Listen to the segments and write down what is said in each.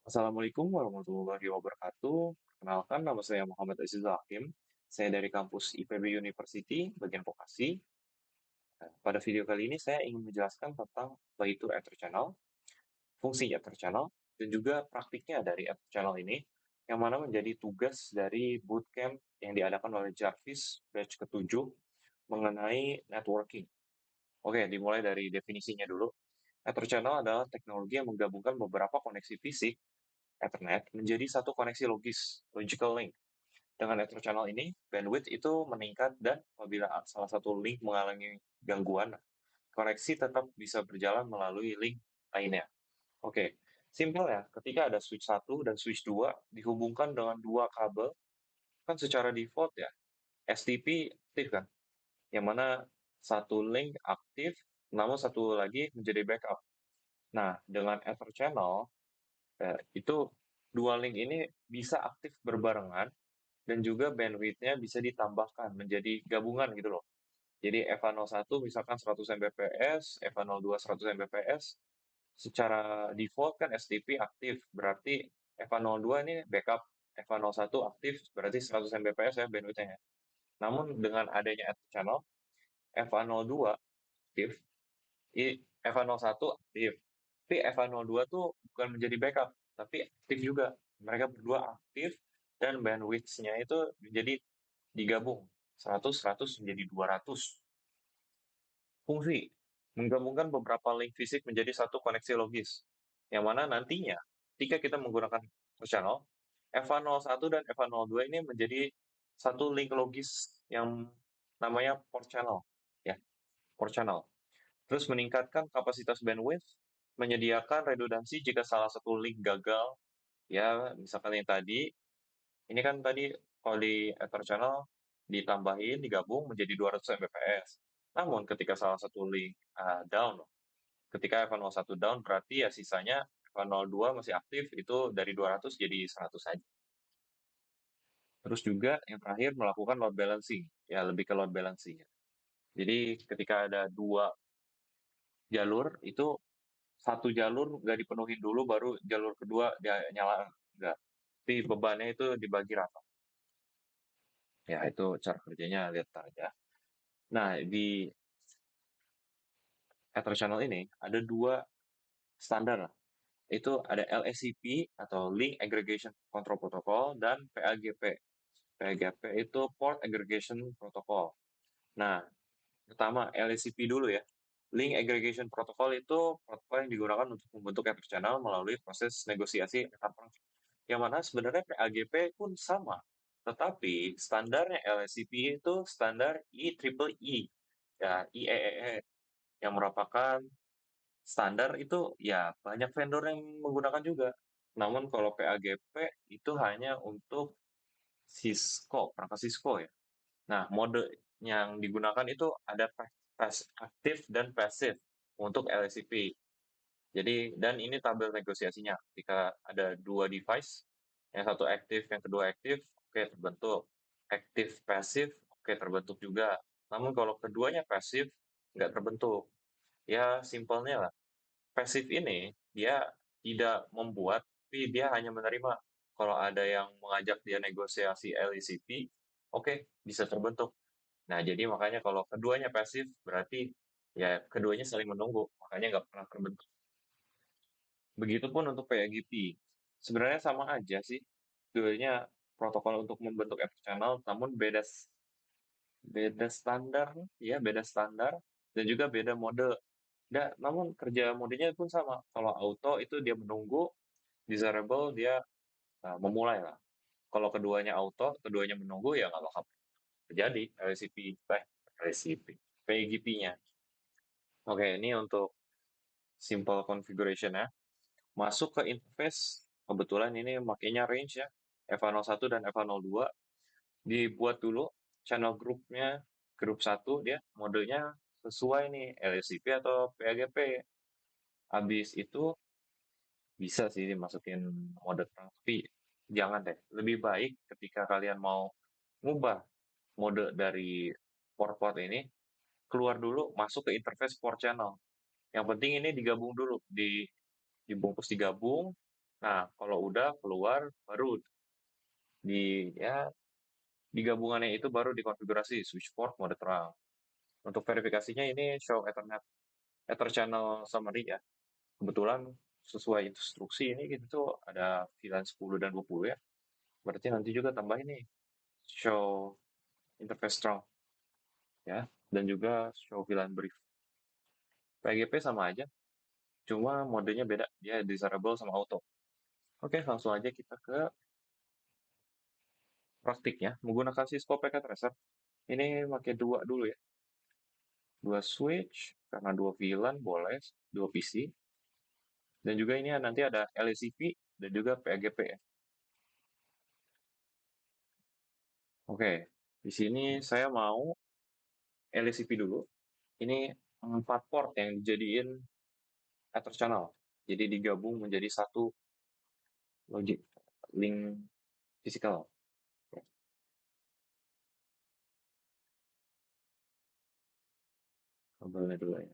Assalamualaikum warahmatullahi wabarakatuh. Perkenalkan, nama saya Muhammad Aziz Hakim. Saya dari kampus IPB University, bagian vokasi. Nah, pada video kali ini saya ingin menjelaskan tentang apa itu Ether Channel, fungsi Ether Channel, dan juga praktiknya dari Ether Channel ini, yang mana menjadi tugas dari bootcamp yang diadakan oleh Jarvis batch ke-7 mengenai networking. Oke, dimulai dari definisinya dulu. Ether Channel adalah teknologi yang menggabungkan beberapa koneksi fisik Ethernet menjadi satu koneksi logis, logical link. Dengan Ether channel ini, bandwidth itu meningkat dan apabila salah satu link mengalami gangguan, koneksi tetap bisa berjalan melalui link lainnya. Oke, simpel ya, ketika ada switch satu dan switch 2 dihubungkan dengan dua kabel, kan secara default ya, STP aktif kan, yang mana satu link aktif, namun satu lagi menjadi backup. Nah, dengan Ether channel, itu dua link ini bisa aktif berbarengan dan juga bandwidth-nya bisa ditambahkan menjadi gabungan gitu loh. Jadi EVA01 misalkan 100 Mbps, EVA02 100 Mbps, secara default kan STP aktif, berarti EVA02 ini backup, EVA01 aktif, berarti 100 Mbps ya bandwidth-nya. Namun dengan adanya Ether channel, EVA02 aktif, EVA01 aktif. Tapi EVA02 tuh bukan menjadi backup, tapi aktif juga. Mereka berdua aktif dan bandwidth-nya itu menjadi digabung 100 menjadi 200. Fungsi menggabungkan beberapa link fisik menjadi satu koneksi logis. Yang mana nantinya ketika kita menggunakan channel, EVA01 dan EVA02 ini menjadi satu link logis yang namanya port channel. Ya, port channel. Terus meningkatkan kapasitas bandwidth, menyediakan redundansi jika salah satu link gagal. Ya, misalkan yang tadi, ini kan tadi kalau di Ether Channel ditambahin, digabung menjadi 200 Mbps. Namun ketika salah satu link down, ketika F01 down berarti ya sisanya F02 masih aktif, itu dari 200 jadi 100 saja. Terus juga yang terakhir melakukan load balancing, ya lebih ke load balancing. Jadi ketika ada dua jalur, itu satu jalur nggak dipenuhin dulu baru jalur kedua dia nyala, enggak. Tapi bebannya itu dibagi rata. Ya itu cara kerjanya lihat aja. Nah di Ether Channel ini ada dua standar lah. Itu ada LACP atau Link Aggregation Control Protocol dan PAGP. PAGP itu Port Aggregation Protocol. Nah, pertama LACP dulu ya. Link Aggregation Protocol itu protokol yang digunakan untuk membentuk Ether Channel melalui proses negosiasi antar perangkat. Yang mana sebenarnya PAGP pun sama. Tetapi standarnya LSCP itu standar IEEE, ya IEEE, yang merupakan standar itu ya banyak vendor yang menggunakan juga. Namun kalau PAGP itu hanya untuk Cisco, perangkat Cisco ya. Nah, mode yang digunakan itu ada aktif dan pasif untuk LSCP. Jadi, dan ini tabel negosiasinya. Ketika ada dua device, yang satu aktif, yang kedua aktif, oke terbentuk. Aktif pasif, oke terbentuk juga. Namun kalau keduanya pasif, nggak terbentuk. Ya, simpelnya lah. Pasif ini, dia tidak membuat, tapi dia hanya menerima. Kalau ada yang mengajak dia negosiasi LECP, oke, bisa terbentuk. Nah, jadi makanya kalau keduanya pasif, berarti ya keduanya saling menunggu. Makanya nggak pernah terbentuk. Begitupun untuk PAGP. Sebenarnya sama aja sih. Keduanya protokol untuk membentuk Ether channel, namun beda standar, ya beda standar dan juga beda mode. Namun kerja modenya pun sama. Kalau auto itu dia menunggu, desirable dia memulai lah. Kalau keduanya auto, keduanya menunggu ya nggak bakal terjadi LCP, LCP, PAGP-nya. Oke, ini untuk simple configuration ya. Masuk ke interface, kebetulan ini makainya range ya, EVA01 dan EVA02. Dibuat dulu channel grupnya, grup 1 dia, modenya sesuai nih, LSCP atau PAGP. Habis itu bisa sih dimasukin mode terang, tapi jangan deh. Lebih baik ketika kalian mau ngubah mode dari port-port ini, keluar dulu, masuk ke interface port channel. Yang penting ini digabung dulu, dibungkus digabung, Nah, kalau udah keluar, baru di gabungannya itu baru dikonfigurasi switch port mode terang. Untuk verifikasinya ini show Ethernet Ether channel summary ya. Kebetulan sesuai instruksi ini gitu tuh ada VLAN 10 dan 20 ya. Berarti nanti juga tambah ini show interface strong ya, dan juga show VLAN brief. PGP sama aja, cuma modenya beda, dia desirable sama auto. Oke, langsung aja kita ke praktiknya menggunakan Cisco Packet Tracer. Ini pakai dua dulu ya, dua switch karena dua VLAN boleh, dua PC, dan juga ini nanti ada LACP dan juga PGP ya. Oke, di sini saya mau LACP dulu. Ini 4 port yang dijadiin Ether channel. Jadi digabung menjadi satu logic link physical. Kabelnya dulu ya.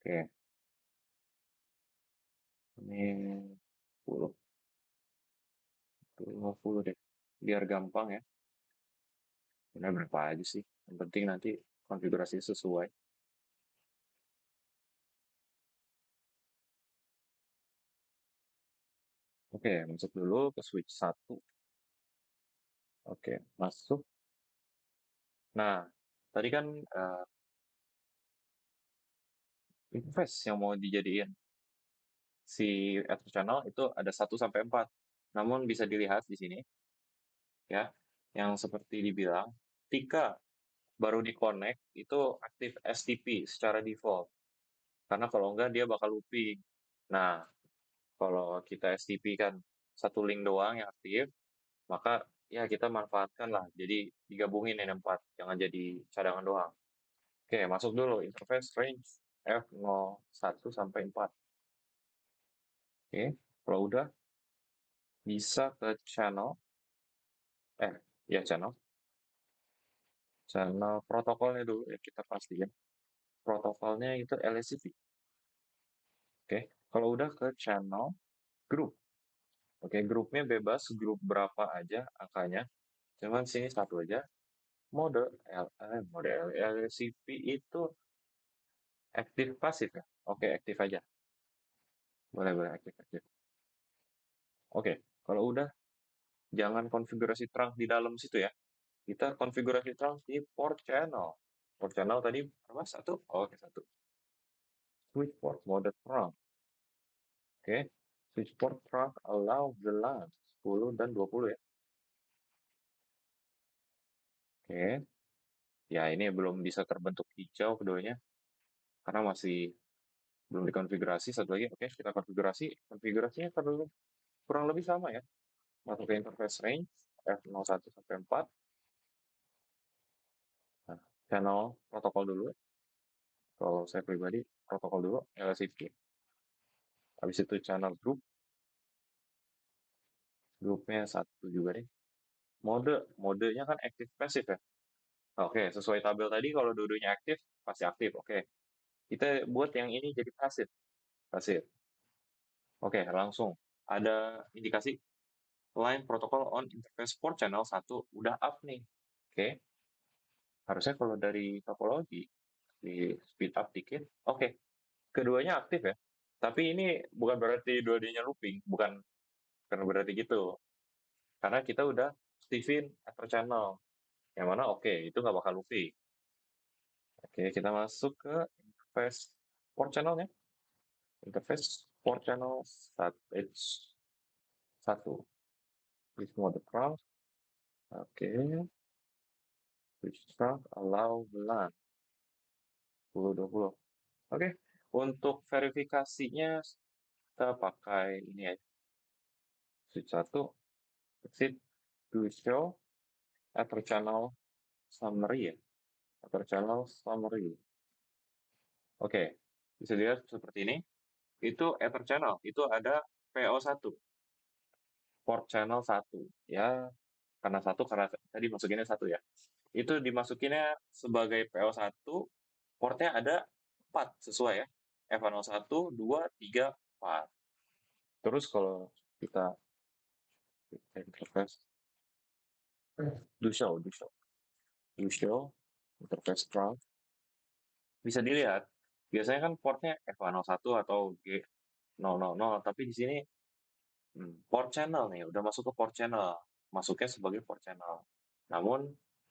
Oke, ini 10, 50 deh. Biar gampang ya. Ini berapa aja sih? Yang penting nanti konfigurasi sesuai. Oke, masuk dulu ke switch satu. Oke, masuk. Nah, tadi kan interface yang mau dijadiin si Ether channel itu ada 1 sampai 4. Namun bisa dilihat di sini ya, yang seperti dibilang, ketika baru di-connect itu aktif STP secara default. Karena kalau enggak dia bakal looping. Nah, kalau kita STP kan satu link doang yang aktif, maka ya kita manfaatkan lah. Jadi digabungin ini 4, jangan jadi cadangan doang. Oke, masuk dulu interface range F01 sampai 4. Oke, kalau udah bisa ke channel, ya channel protokolnya dulu ya kita pastiin. Protokolnya itu LSCP. Oke, kalau udah ke channel group. Oke, grupnya bebas, grup berapa aja angkanya. Cuman sini satu aja. Mode LSCP itu aktif pasif ya. Oke, aktif aja. Boleh boleh aktif aktif. Oke, kalau udah jangan konfigurasi trunk di dalam situ ya. Kita konfigurasi trunk di port channel. Port channel tadi berapa? Satu? Oh, oke, satu. Switch port mode trunk. Oke. Switch port trunk allow the LAN 10 dan 20 ya. Oke. Ya, ini belum bisa terbentuk hijau keduanya karena masih belum dikonfigurasi. Satu lagi, oke, kita konfigurasi. Konfigurasinya kurang lebih sama ya. Masuk ke interface range F01 sampai 4. Nah, channel protokol dulu. Kalau saya pribadi, protokol dulu, LSIP. Habis itu channel group, grupnya satu juga deh. Modenya kan aktif pasif ya. Oke, sesuai tabel tadi kalau dua-duanya aktif, pasti aktif. Oke, kita buat yang ini jadi pasif. Pasif. Oke, langsung. Ada indikasi line protocol on interface port channel satu udah up nih. Oke, harusnya kalau dari topologi di speed up dikit. Oke, keduanya aktif ya. Tapi ini bukan berarti dua-duanya looping, bukan berarti gitu. Karena kita udah aktifin ether channel. Yang mana oke, itu nggak bakal looping. Oke, kita masuk ke interface port channelnya. Interface port channel satu. Switch mode cross. Oke, switch trunk allow LAN 10-20. Oke, untuk verifikasinya kita pakai ini ya. Switch 1, exit to show ether channel summary ya. Ether channel summary. Oke, bisa dilihat seperti ini. Itu ether channel, itu ada PO1, port channel 1. Ya, karena satu, karena tadi masukinnya satu ya. Itu dimasukinnya sebagai PO1, portnya ada 4 sesuai ya. F101, 2, 3, 4. Terus kalau kita interface, do show, interface trunk, bisa dilihat. Biasanya kan portnya F101 atau G000, tapi di sini port channel nih, udah masuk ke port channel. Masuknya sebagai port channel. Namun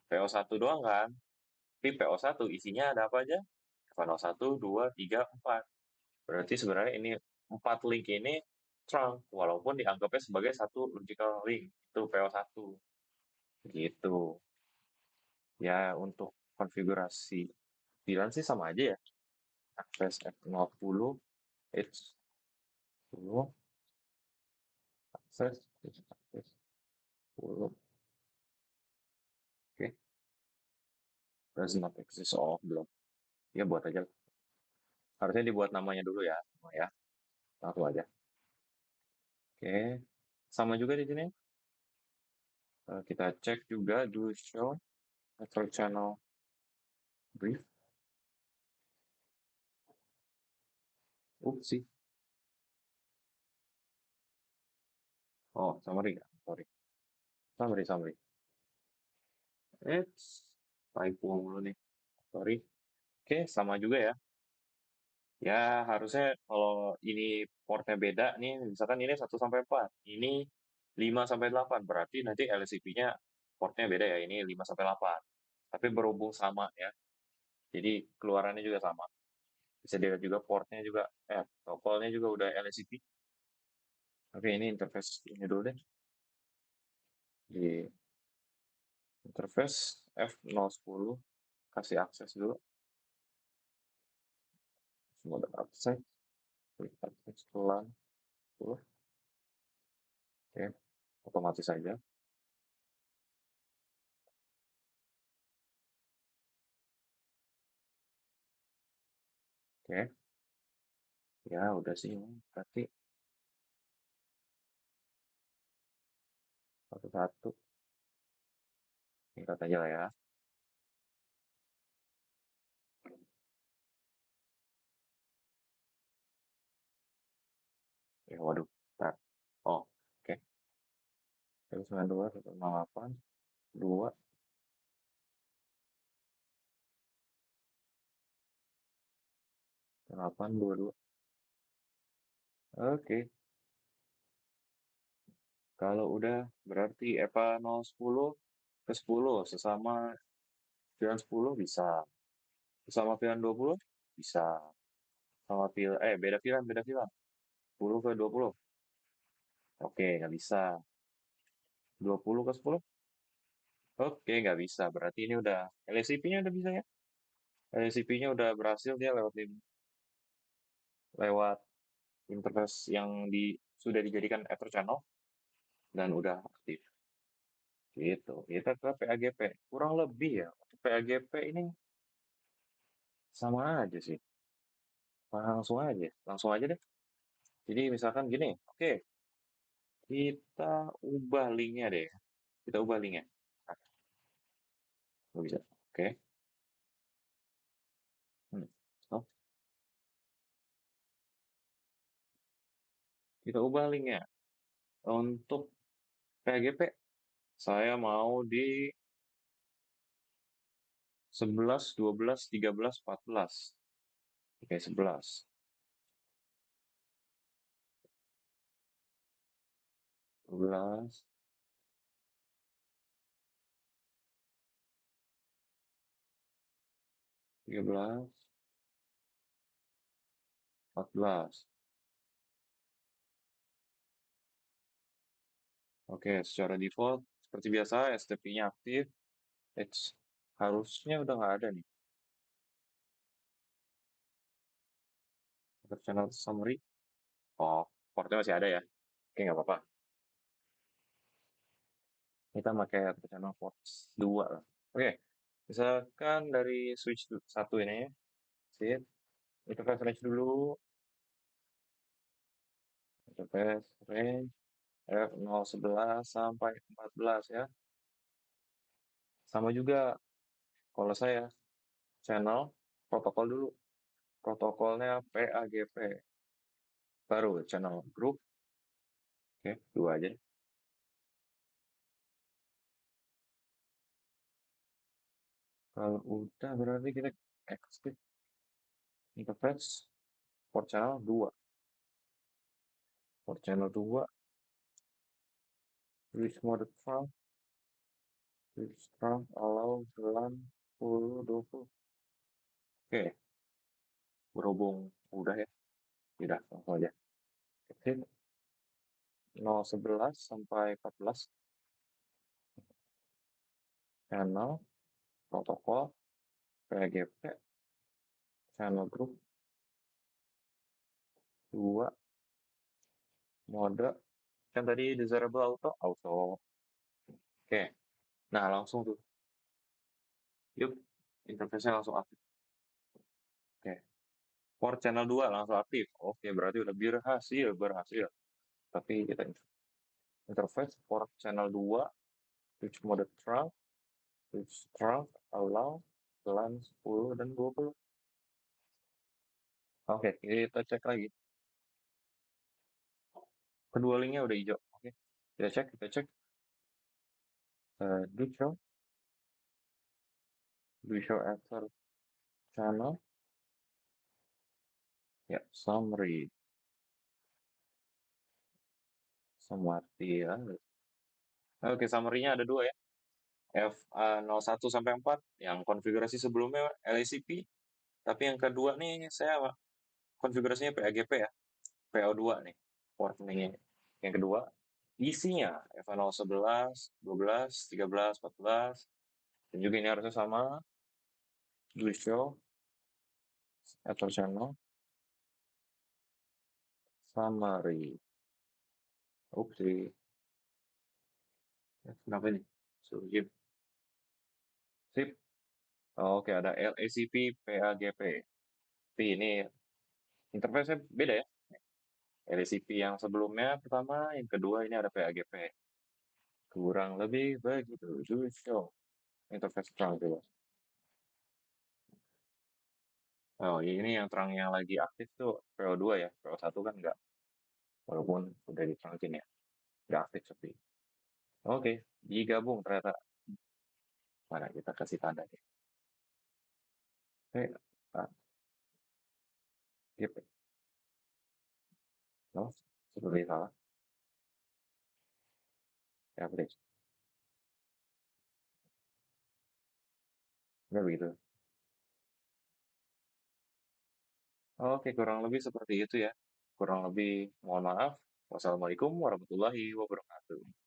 PO1 doang kan? Tapi PO1 isinya ada apa aja? F101, 2, 3, 4. Berarti sebenarnya ini 4 link ini trunk, walaupun dianggapnya sebagai satu logical link. Itu PO1. Gitu. Ya, untuk konfigurasi VLAN sih sama aja ya. Access F010, H10, access, access 10. Oke, does not exist. Oh, belum. Ya, buat aja. Harusnya dibuat namanya dulu ya. Semua ya, langsung aja. Oke, sama juga di sini. Kita cek juga do show network channel brief. Upsi. Oh, summary ya. Sorry. Summary. It's typo mulu nih. Sorry. Oke, sama juga ya. Ya, harusnya kalau ini portnya beda nih, misalkan ini 1 sampai 4, ini 5 sampai 8, berarti nanti LCP-nya portnya beda ya, ini 5 sampai 8. Tapi berhubung sama ya, jadi keluarannya juga sama. Bisa dilihat juga portnya juga, tokolnya juga udah LCP. Oke, ini interface ini dulu deh. Di interface F010, kasih akses dulu. Mode akses, klik akses pelan, oke, otomatis saja. Oke, ya udah sih, berarti satu-satu, tingkat aja lah ya. Waduh, bentar. Oh, oke. 192, 168, 2, 8, 22. Oke, kalau udah berarti EPA 010 ke 10 sesama VLAN 10 bisa. Sesama VLAN 20 bisa. Sama beda VLAN. 10 ke 20. Oke, nggak bisa. 20 ke 10. Oke, nggak bisa. Berarti ini udah LSCP-nya udah bisa ya. LSCP-nya udah berhasil dia lewat interface yang sudah dijadikan Ether channel dan udah aktif. Gitu. Kita ke PAGP. Kurang lebih ya. PAGP ini sama aja sih. Langsung aja deh. Jadi misalkan gini, oke, kita ubah linknya deh. Kita ubah linknya. Nah, nggak bisa. Oke. Hmm. Oh, kita ubah linknya. Untuk PAGP, saya mau di 11, 12, 13, 14. Oke, 11. 12, 13, 14. Oke, secara default, seperti biasa, STP-nya aktif. Harusnya udah nggak ada nih. Untuk channel summary. Oh, portnya masih ada ya. Oke, nggak apa-apa. Kita pakai channel port 2 lah. Oke, misalkan dari switch 1 ini, sip. Interface range dulu. Interface range F011 sampai 14 ya. Sama juga kalau saya channel protokol dulu. Protokolnya PAGP. Baru channel grup. Oke, dua aja. Kalau udah berarti kita exit interface port channel 2. Port channel 2, switch mode trunk, switch trunk, allow, LAN, 10, 20. Oke, berhubung udah ya. Tidak, langsung aja. Exit 011 sampai 14 channel, protokol, PGP, channel group, 2, mode, kan tadi desirable auto, auto. Oke, nah langsung tuh. Yuk, interface-nya langsung aktif. Oke, port channel 2 langsung aktif. Oke, berarti udah berhasil. Tapi kita interface port channel 2, switch mode trunk, switch trunk, allow, LAN 10 dan 20. Oke, kita cek lagi. Kedua linknya udah hijau. Oke, kita cek. Do show after channel. Ya, summary. Summary ya. Oke, summary-nya ada dua ya. FA01 sampai 4 yang konfigurasi sebelumnya LACP, tapi yang kedua nih saya konfigurasinya PAGP ya, PO2 nih, port nih. Yang kedua, isinya FA011, 12, 13, 14, dan juga ini harusnya sama, do show, after channel, summary. Oke, kenapa ini? Sip. Sip. Oke, ada LACP, PAGP. Tapi ini interface-nya beda ya. LACP yang sebelumnya pertama, yang kedua ini ada PAGP. Kurang lebih begitu. Do show. Interface terang coba. Oh, ini yang terang yang lagi aktif tuh PO2 ya. PO1 kan enggak. Walaupun udah diterangin ya. Enggak aktif sepi. Oke, digabung ternyata. Mana kita kasih tanda nih. Oke, ah, skip. No, seperti salah. Ya, please. Enggak begitu. Oke, kurang lebih seperti itu ya. Kurang lebih mohon maaf. Wassalamualaikum warahmatullahi wabarakatuh.